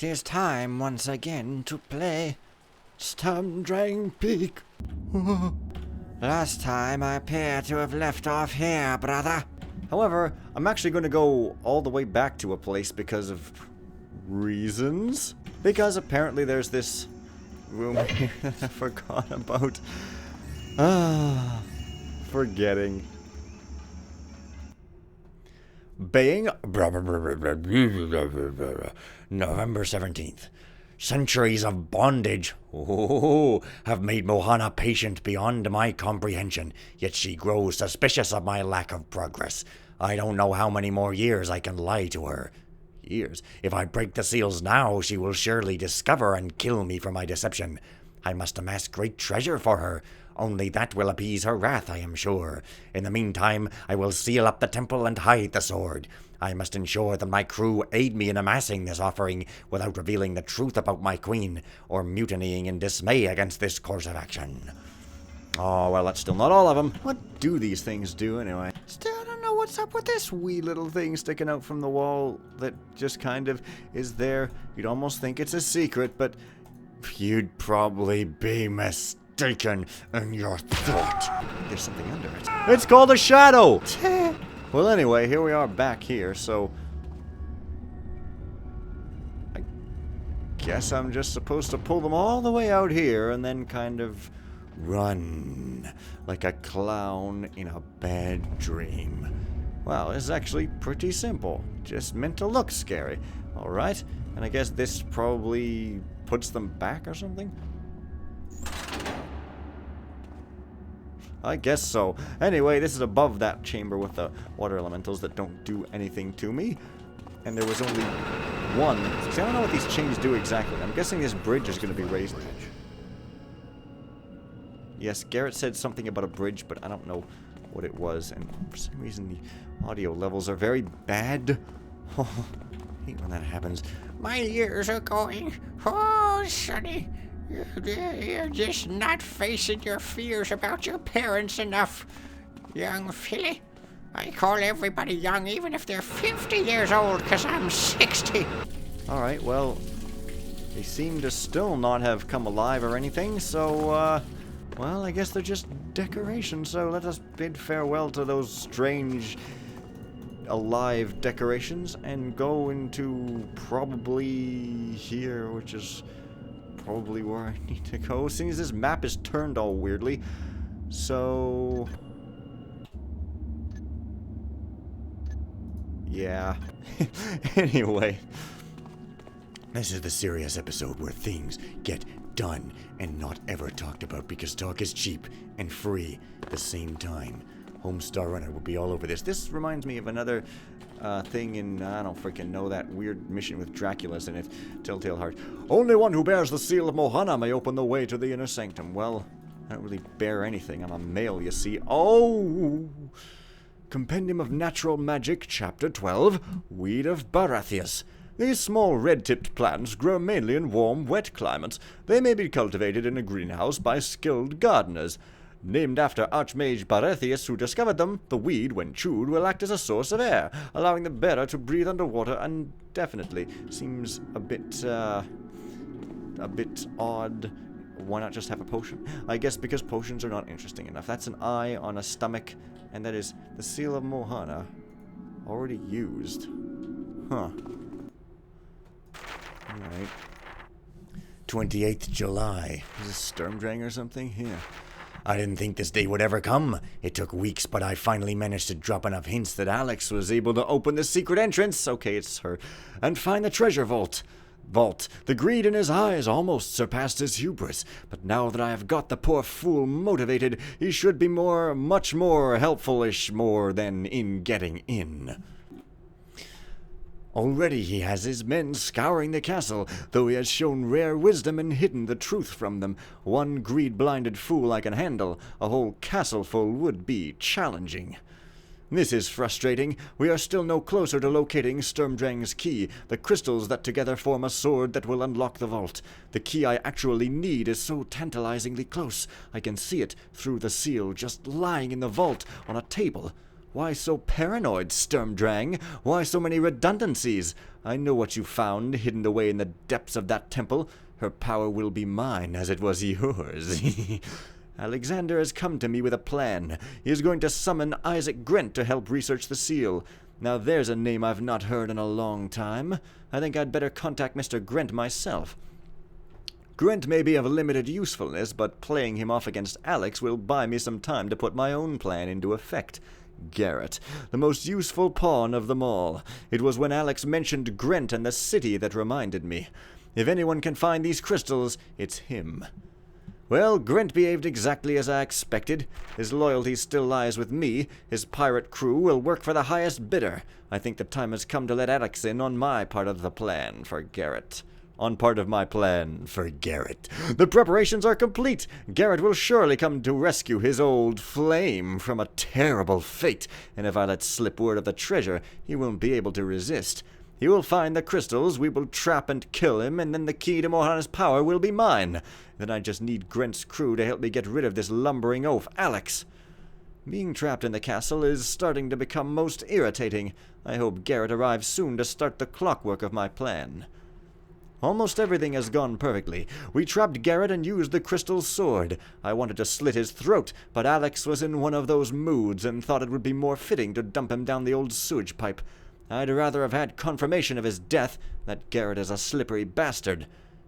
'Tis time once again to play Sturmdrang Peak. Last time I appear to have left off here, brother. However, I'm actually going to go all the way back to a place because of reasons. Because apparently there's this room here that I forgot about. Forgetting. Baying November 17th. Centuries of bondage have made Mohana patient beyond my comprehension, yet she grows suspicious of my lack of progress. I don't know how many more years I can lie to her. Years? If I break the seals now, she will surely discover and kill me for my deception. I must amass great treasure for her. Only that will appease her wrath, I am sure. In the meantime, I will seal up the temple and hide the sword. I must ensure that my crew aid me in amassing this offering without revealing the truth about my queen, or mutinying in dismay against this course of action. Oh, well, that's still not all of them. What do these things do, anyway? Still don't know what's up with this wee little thing sticking out from the wall that just kind of is there. You'd almost think it's a secret, but you'd probably be mistaken in your thought. There's something under it. It's called a shadow! Well, anyway, here we are back here, so I guess I'm just supposed to pull them all the way out here and then kind of run like a clown in a bad dream. Wow, it's actually pretty simple. Just meant to look scary. Alright, and I guess this probably puts them back or something? I guess so. Anyway, this is above that chamber with the water elementals that don't do anything to me. And there was only one. See, I don't know what these chains do exactly. I'm guessing this bridge is going to be raised. Yes, Garrett said something about a bridge, but I don't know what it was. And for some reason, the audio levels are very bad. Oh, I hate when that happens. My ears are going. Oh, Sonny. You're just not facing your fears about your parents enough, young filly. I call everybody young even if they're 50 years old, because I'm 60. Alright, well, they seem to still not have come alive or anything, so, well, I guess they're just decorations, so let us bid farewell to those strange alive decorations and go into probably here, which is probably where I need to go, seeing as this map is turned all weirdly. So yeah. Anyway, this is the serious episode where things get done and not ever talked about, because talk is cheap and free at the same time. Homestar Runner will be all over this. This reminds me of another thing in, I don't freaking know, that weird mission with Dracula's in it. Telltale Heart. Only one who bears the seal of Mohana may open the way to the inner sanctum. Well, I don't really bear anything. I'm a male, you see. Oh! Compendium of Natural Magic, Chapter 12, Weed of Baratheus. These small red-tipped plants grow mainly in warm, wet climates. They may be cultivated in a greenhouse by skilled gardeners. Named after Archmage Baratheus, who discovered them, the weed, when chewed, will act as a source of air, allowing the bearer to breathe underwater indefinitely. Seems a bit odd. Why not just have a potion? I guess because potions are not interesting enough. That's an eye on a stomach, and that is the Seal of Mohana. Already used. Huh. Alright. 28th July. Is this Sturmdrang or something? Here. I didn't think this day would ever come. It took weeks, but I finally managed to drop enough hints that Alex was able to open the secret entrance, okay, it's her, and find the treasure vault. The greed in his eyes almost surpassed his hubris, but now that I have got the poor fool motivated, he should be much more helpful-ish more than in getting in. Already he has his men scouring the castle, though he has shown rare wisdom and hidden the truth from them. One greed-blinded fool I can handle. A whole castleful would be challenging. This is frustrating. We are still no closer to locating Sturmdrang's key, the crystals that together form a sword that will unlock the vault. The key I actually need is so tantalizingly close. I can see it through the seal, just lying in the vault on a table. Why so paranoid, Sturmdrang? Why so many redundancies? I know what you found, hidden away in the depths of that temple. Her power will be mine, as it was yours. Alexander has come to me with a plan. He is going to summon Isaac Grent to help research the seal. Now there's a name I've not heard in a long time. I think I'd better contact Mr. Grent myself. Grent may be of limited usefulness, but playing him off against Alex will buy me some time to put my own plan into effect. Garrett, the most useful pawn of them all. It was when Alex mentioned Grent and the city that reminded me. If anyone can find these crystals, it's him. Well, Grent behaved exactly as I expected. His loyalty still lies with me. His pirate crew will work for the highest bidder. I think the time has come to let Alex in on my part of the plan for Garrett. On part of my plan for Garrett. The preparations are complete. Garrett will surely come to rescue his old flame from a terrible fate, and if I let slip word of the treasure, he won't be able to resist. He will find the crystals, we will trap and kill him, and then the key to Mohana's power will be mine. Then I just need Grent's crew to help me get rid of this lumbering oaf, Alex. Being trapped in the castle is starting to become most irritating. I hope Garrett arrives soon to start the clockwork of my plan. Almost everything has gone perfectly. We trapped Garrett and used the crystal sword. I wanted to slit his throat, but Alex was in one of those moods and thought it would be more fitting to dump him down the old sewage pipe. I'd rather have had confirmation of his death. That Garrett is a slippery bastard.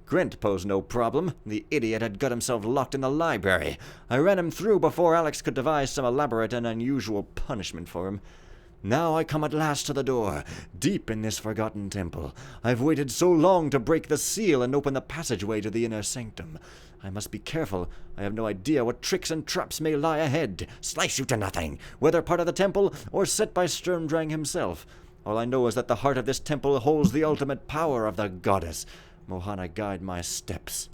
Grent posed no problem. The idiot had got himself locked in the library. I ran him through before Alex could devise some elaborate and unusual punishment for him. Now I come at last to the door, deep in this forgotten temple. I've waited so long to break the seal and open the passageway to the inner sanctum. I must be careful. I have no idea what tricks and traps may lie ahead. Slice you to nothing, whether part of the temple or set by Sturmdrang himself. All I know is that the heart of this temple holds the ultimate power of the goddess. Mohana, guide my steps.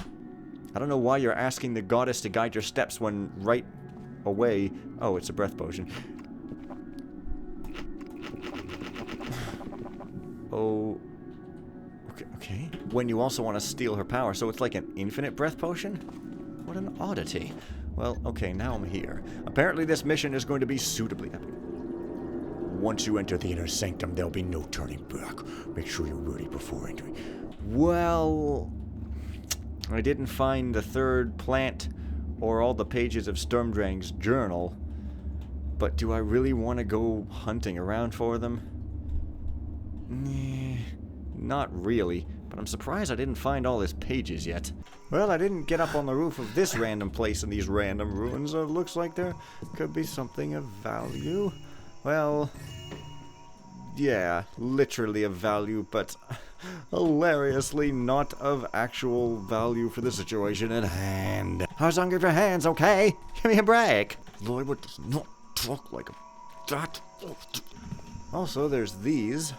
I don't know why you're asking the goddess to guide your steps when right away... Oh, it's a breath potion. Oh, okay. When you also want to steal her power, so it's like an infinite breath potion? What an oddity. Well, okay, now I'm here. Apparently this mission is going to be suitably epic. Once you enter the inner sanctum, there'll be no turning back. Make sure you're ready before entering. Well, I didn't find the third plant or all the pages of Sturmdrang's journal, but do I really want to go hunting around for them? Not really, but I'm surprised I didn't find all his pages yet. Well, I didn't get up on the roof of this random place in these random ruins, so it looks like there could be something of value. Well, yeah, literally of value, but hilariously not of actual value for the situation at hand. I was hungry for hands, okay? Give me a break. Lord does not talk like that. Also, there's these.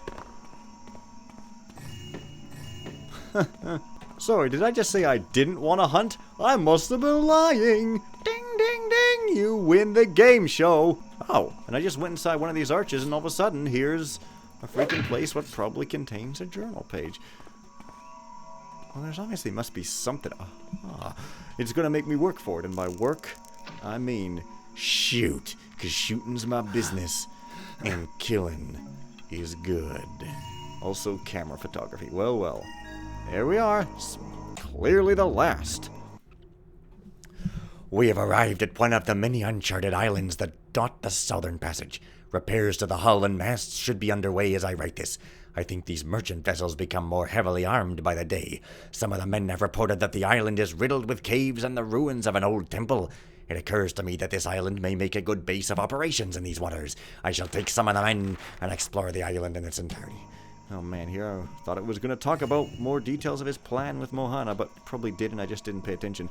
Sorry, did I just say I didn't want to hunt? I must have been lying. Ding, ding, ding, you win the game show. Oh, and I just went inside one of these arches and all of a sudden, here's a freaking place what probably contains a journal page. Well, there's obviously must be something. It's gonna make me work for it, and by work, I mean shoot, 'cause shooting's my business, and killing is good. Also, camera photography. Well, well. There we are. It's clearly the last. We have arrived at one of the many uncharted islands that dot the southern passage. Repairs to the hull and masts should be underway as I write this. I think these merchant vessels become more heavily armed by the day. Some of the men have reported that the island is riddled with caves and the ruins of an old temple. It occurs to me that this island may make a good base of operations in these waters. I shall take some of the men and explore the island in its entirety. Oh man, here I thought it was going to talk about more details of his plan with Mohana, but probably did and I just didn't pay attention.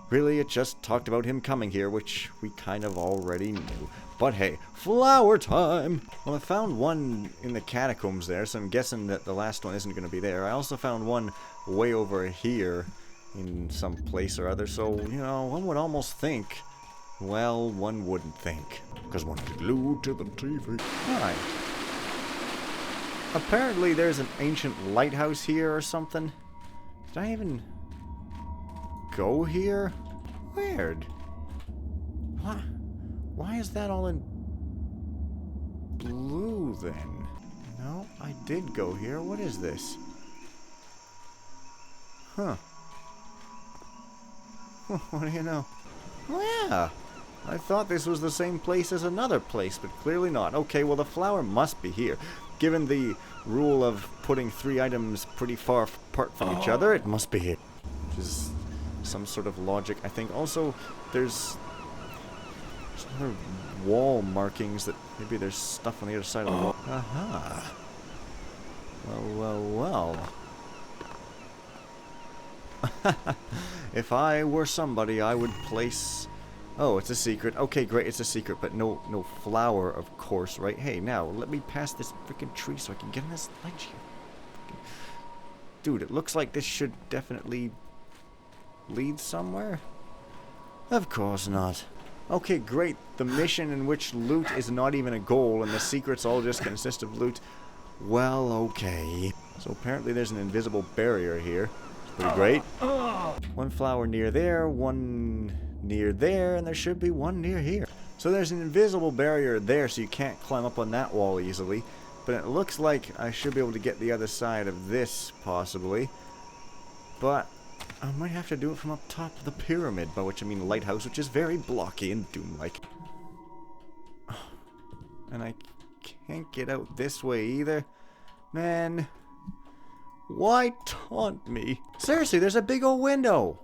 Really, it just talked about him coming here, which we kind of already knew. But hey, flower time! Well, I found one in the catacombs there, so I'm guessing that the last one isn't going to be there. I also found one way over here in some place or other, so, you know, one would almost think... Well, one wouldn't think. Because one's glued to the TV. Alright. Apparently there's an ancient lighthouse here or something. Did I even go here? Weird. What? Why is that all in blue then. No, I did go here. What is this? Huh. What do you know? Oh yeah. I thought this was the same place as another place, but clearly not. Okay, well the flower must be here. Given the rule of putting 3 items pretty far apart from each other, it must be here. Which is some sort of logic, I think. Also, there's other wall markings that maybe there's stuff on the other side of the wall. Aha. Well. If I were somebody, I would place... Oh, it's a secret. Okay, great, it's a secret, but no flower, of course, right? Hey, now, let me pass this freaking tree so I can get on this ledge here. Dude, it looks like this should definitely lead somewhere. Of course not. Okay, great. The mission in which loot is not even a goal, and the secrets all just consist of loot. Well, okay. So apparently there's an invisible barrier here. It's pretty great. One flower near there, one near there, and there should be one near here. So there's an invisible barrier there, so you can't climb up on that wall easily. But it looks like I should be able to get the other side of this, possibly. But I might have to do it from up top of the pyramid, by which I mean lighthouse, which is very blocky and doom-like. And I can't get out this way either. Man, why taunt me? Seriously, there's a big old window.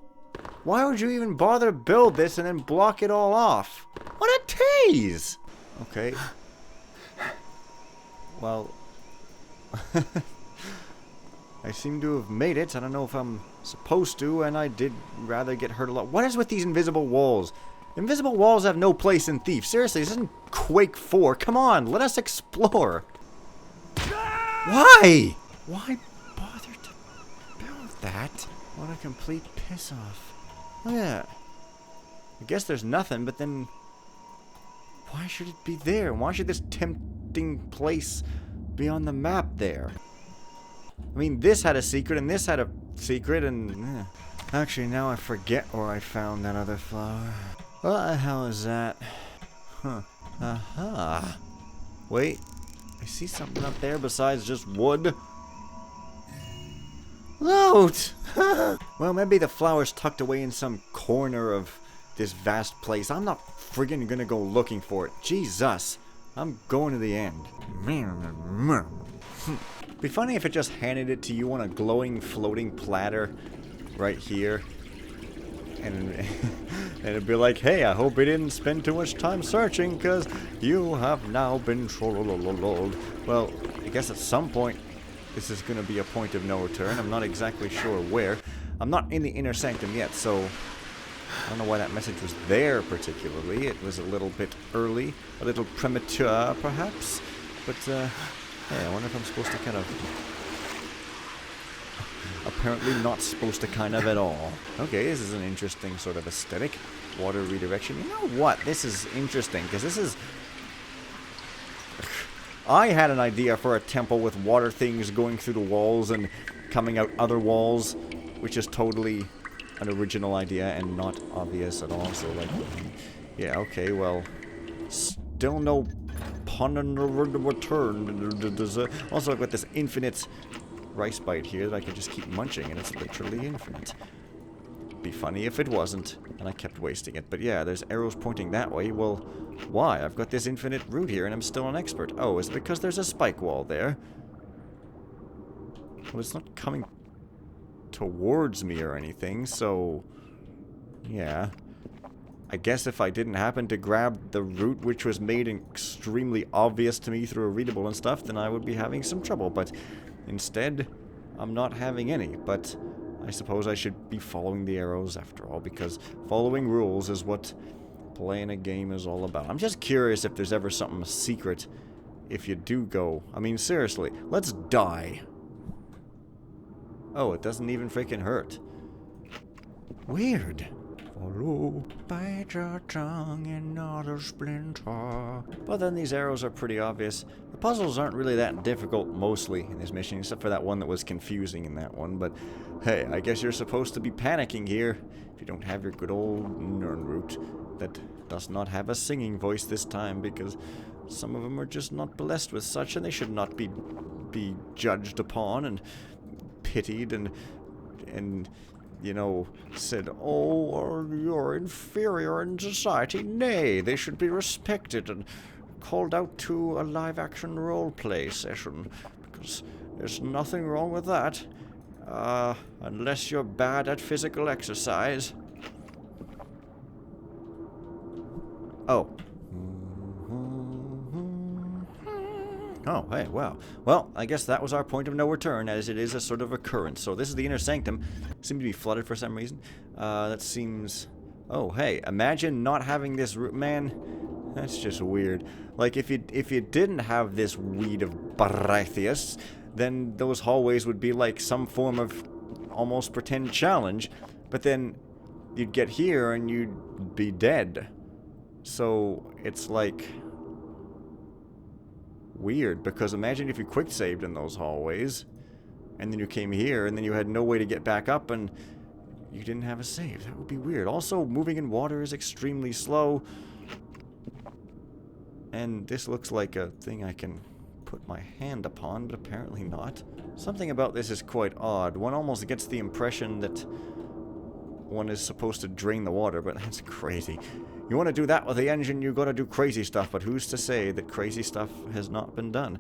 Why would you even bother to build this and then block it all off? What a tease! Okay. Well, I seem to have made it. I don't know if I'm supposed to, and I did rather get hurt a lot. What is with these invisible walls? Invisible walls have no place in Thief. Seriously, this isn't Quake 4. Come on, let us explore. Why? Why bother to build that? What a complete piss off. Oh yeah. I guess there's nothing, but then why should it be there? Why should this tempting place be on the map there? I mean, this had a secret, and this had a secret, and... Actually, now I forget where I found that other flower. What the hell is that? Huh. Aha. Wait. I see something up there besides just wood. Loot! Well, maybe the flower's tucked away in some corner of this vast place. I'm not friggin' gonna go looking for it. Jesus. I'm going to the end. Be funny if it just handed it to you on a glowing, floating platter right here. And it'd be like, hey, I hope you didn't spend too much time searching, because you have now been trollololololed. Well, I guess at some point, this is going to be a point of no return. I'm not exactly sure where. I'm not in the inner sanctum yet, so I don't know why that message was there particularly. It was a little bit early, a little premature, perhaps. But, hey, I wonder if I'm supposed to kind of... Apparently not supposed to kind of at all. Okay, this is an interesting sort of aesthetic. Water redirection. You know what? This is interesting, because this is... I had an idea for a temple with water things going through the walls and coming out other walls, which is totally an original idea and not obvious at all. So, like, yeah, okay, well, still no pun in the return. Also, I've got this infinite rice bite here that I can just keep munching, and it's literally infinite. Be funny if it wasn't, and I kept wasting it. But yeah, there's arrows pointing that way. Well, why? I've got this infinite route here, and I'm still an expert. Oh, is it because there's a spike wall there? Well, it's not coming towards me or anything, so... yeah. I guess if I didn't happen to grab the route which was made extremely obvious to me through a readable and stuff, then I would be having some trouble, but... instead, I'm not having any, but I suppose I should be following the arrows after all, because following rules is what playing a game is all about. I'm just curious if there's ever something secret if you do go. I mean, seriously, let's die. Oh, it doesn't even freaking hurt. Weird. Follow, bite your tongue and not a splinter. But then these arrows are pretty obvious. The puzzles aren't really that difficult mostly in this mission, except for that one that was confusing in that one. But hey, I guess you're supposed to be panicking here if you don't have your good old Nern route that does not have a singing voice this time, because Some of them are just not blessed with such, and they should not be judged upon and pitied and you know, said, oh, you're inferior in society. Nay, they should be respected and called out to a live-action roleplay session, because there's nothing wrong with that, unless you're bad at physical exercise. Oh. Oh, hey, wow. Well, I guess that was our point of no return, as it is a sort of occurrence. So this is the inner sanctum. Seemed to be flooded for some reason. That seems... Oh, hey, imagine not having this root... Man, that's just weird. Like, if you didn't have this weed of Baratheus, then those hallways would be like some form of almost pretend challenge. But then you'd get here and you'd be dead. So it's like... weird, because imagine if you quick saved in those hallways and then you came here and then you had no way to get back up and you didn't have a save. That would be weird. Also, moving in water is extremely slow, and this looks like a thing I can put my hand upon, but apparently not. Something about this is quite odd. One almost gets the impression that one is supposed to drain the water, but that's crazy. You want to do that with the engine, you gotta do crazy stuff, but who's to say that crazy stuff has not been done?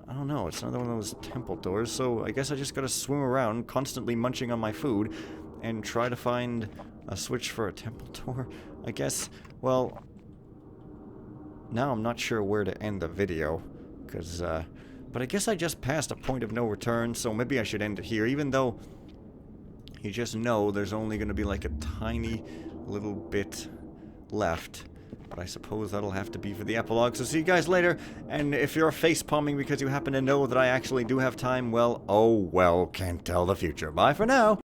I don't know, it's another one of those temple doors, so I guess I just gotta swim around, constantly munching on my food, and try to find a switch for a temple door, I guess. Well, now I'm not sure where to end the video, because, but I guess I just passed a point of no return, so maybe I should end it here, even though you just know there's only gonna be like a tiny little bit left, but I suppose that'll have to be for the epilogue. So see you guys later, and if you're face palming because you happen to know that I actually do have time, well, oh well, can't tell the future. Bye for now.